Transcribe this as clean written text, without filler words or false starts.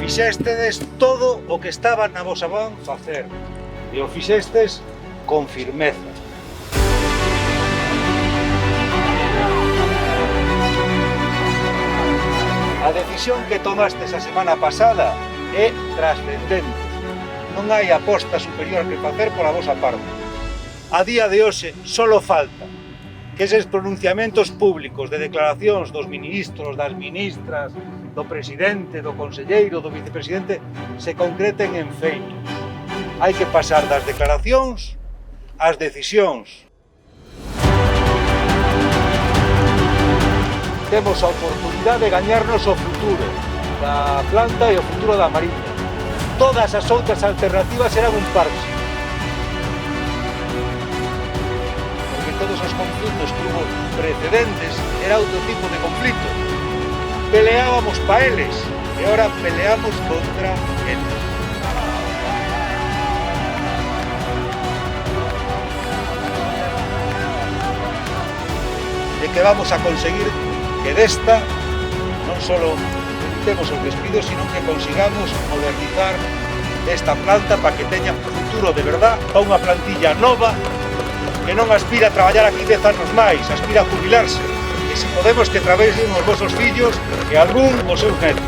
Fixéstedes todo o que estaba na vosa man facer e o fixestes con firmeza. A decisión que tomastes a semana pasada é trascendente. Non hai aposta superior que facer pola vosa parte. A día de hoxe solo falta que eses pronunciamentos públicos de declaracións dos ministros, das ministras, do presidente, do conselleiro, do vicepresidente se concreten en feitos. Hai que pasar das declaracións ás decisións. Temos a oportunidade de gañarnos o futuro da planta e o futuro da Mariña. Todas as outras alternativas eran un parche. Porque todos os conflitos que hubo precedentes era outro tipo de conflito. Peleábamos pa eles e ahora peleamos contra eles. E que vamos a conseguir que desta non só evitemos os despidos, sino que consigamos modernizar esta planta para que teña futuro de verdad, para unha plantilla nova que non aspira a traballar aquí 10 anos máis, aspira a jubilarse. E se podemos que trabesen os vosos fillos e algún os seus netos.